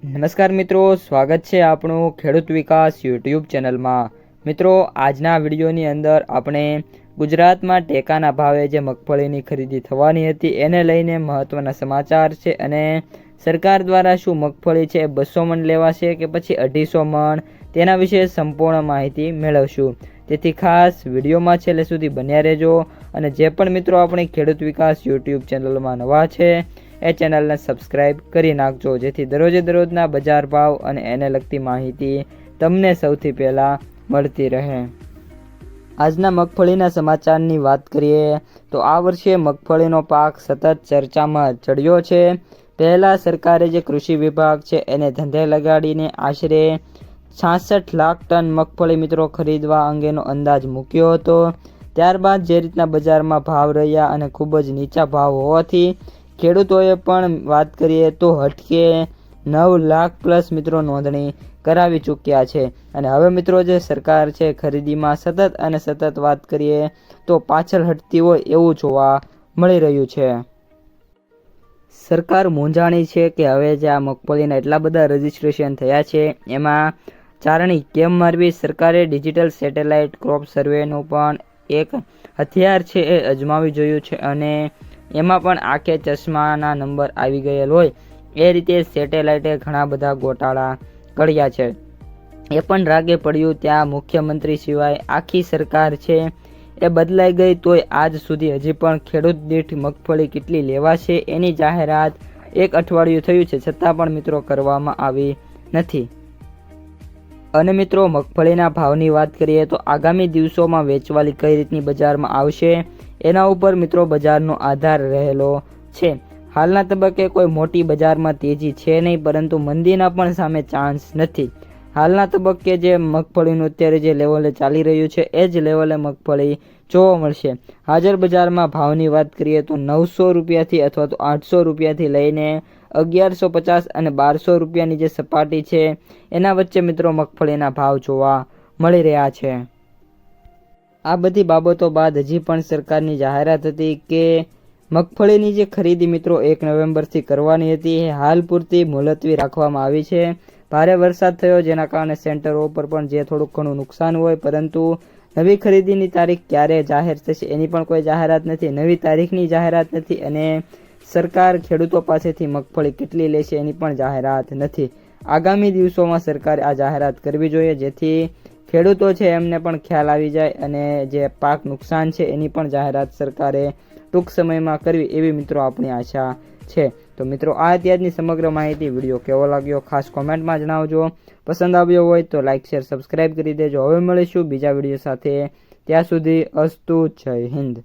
નમસ્કાર મિત્રો, સ્વાગત છે આપણું ખેડૂત વિકાસ યુટ્યુબ ચેનલમાં। મિત્રો, આજના વિડીયોની અંદર આપણે ગુજરાતમાં ટેકાના ભાવે જે મગફળીની ખરીદી થવાની હતી એને લઈને મહત્વના સમાચાર છે અને સરકાર દ્વારા શું મગફળી છે 200 મણ લેવાશે કે પછી 250 મણ, તેના વિશે સંપૂર્ણ માહિતી મેળવશું। તેથી ખાસ વિડીયોમાં છેલ્લે સુધી બન્યા રહેજો અને જે પણ મિત્રો આપણી ખેડૂત વિકાસ યુટ્યુબ ચેનલમાં નવા છે એ ચેનલને સબસ્ક્રાઇબ કરી નાખજો, જેથી દરરોજે દરરોજના બજાર ભાવ અને એને લગતી માહિતી તમને સૌથી પહેલાં મળતી રહે। આજના મગફળીના સમાચારની વાત કરીએ તો આ વર્ષે મગફળીનો પાક સતત ચર્ચામાં ચડ્યો છે। પહેલાં સરકારે જે કૃષિ વિભાગ છે એને ધંધે લગાડીને આશરે 66 લાખ ટન મગફળી મિત્રો ખરીદવા અંગેનો અંદાજ મૂક્યો હતો। ત્યારબાદ જે રીતના બજારમાં ભાવ રહ્યા અને ખૂબ જ નીચા ભાવ હોવાથી ખેડૂતોએ પણ વાત કરીએ તો હટકે 9 લાખ પ્લસ મિત્રો નોંધણી કરાવી ચૂક્યા છે અને હવે મિત્રો જે સરકાર છે ખરીદીમાં સતત વાત કરીએ તો પાછળ હટતી હોય એવું જોવા મળી રહ્યું છે। સરકાર મૂંઝાણી છે કે હવે જે આ મગફળીના એટલા બધા રજીસ્ટ્રેશન થયા છે એમાં ચારણી કેમ મારવી। સરકારે ડિજિટલ સેટેલાઇટ ક્રોપ સર્વેનું પણ એક હથિયાર છે એ અજમાવી જોયું છે અને એમાં પણ આંખે ચશ્માના નંબર આવી ગયેલ હોય એ રીતે સેટેલાઇટે ઘણા બધા ગોટાળા કર્યા છે। એ પણ રાગે પડ્યું ત્યાં મુખ્યમંત્રી સિવાય આખી સરકાર છે એ બદલાઈ ગઈ તોય આજ સુધી હજી પણ ખેડૂત દીઠ મગફળી કેટલી લેવાશે એની જાહેરાત 1 અઠવાડિયું થયું છે છતાં પણ મિત્રો કરવામાં આવી નથી। અને મિત્રો મગફળીના ભાવની વાત કરીએ તો આગામી દિવસોમાં વેચવાલી કઈ રીતની બજારમાં આવશે એના ઉપર મિત્રો બજારનો આધાર રહેલો છે। હાલના તબક્કે કોઈ મોટી બજારમાં તેજી છે નહીં, પરંતુ મંદીના પણ સામે ચાન્સ નથી। હાલના તબક્કે જે મગફળીનું અત્યારે જે લેવલે ચાલી રહ્યું છે એ જ લેવલે મગફળી જોવા મળશે। હાજર બજારમાં ભાવની વાત કરીએ તો 900 રૂપિયાથી અથવા તો 800 રૂપિયાથી લઈને 1150 અને 1200 રૂપિયાની જે સપાટી છે એના વચ્ચે મિત્રો મગફળીના ભાવ જોવા મળી રહ્યા છે। આ બધી બાબતો બાદ હજી પણ સરકારની જાહેરાત હતી કે મગફળીની જે ખરીદી મિત્રો 1 નવેમ્બરથી કરવાની હતી એ હાલ પૂરતી મુલતવી રાખવામાં આવી છે। ભારે વરસાદ થયો જેના કારણે સેન્ટરો પર પણ જે થોડુંક ઘણું નુકસાન હોય, પરંતુ નવી ખરીદીની તારીખ ક્યારે જાહેર થશે એની પણ કોઈ જાહેરાત નથી, નવી તારીખની જાહેરાત નથી અને સરકાર ખેડૂતો પાસેથી મગફળી કેટલી લેશે એની પણ જાહેરાત નથી। આગામી દિવસોમાં સરકારે આ જાહેરાત કરવી જોઈએ જેથી ખેડૂતો છે એમને પણ ખ્યાલ આવી જાય અને જે પાક નુકસાન છે એની પણ જાહેરાત સરકારે ટૂંક સમયમાં કરવી એવી મિત્રો આપણી આશા છે। તો મિત્રો આ અત્યારની સમગ્ર માહિતી વિડીયો કેવો લાગ્યો ખાસ કોમેન્ટમાં જણાવજો। પસંદ આવ્યો હોય તો લાઇક શેર સબસ્ક્રાઇબ કરી દેજો। હવે મળીશું બીજા વિડીયો સાથે, ત્યાં સુધી અસ્તુ, જય હિન્દ।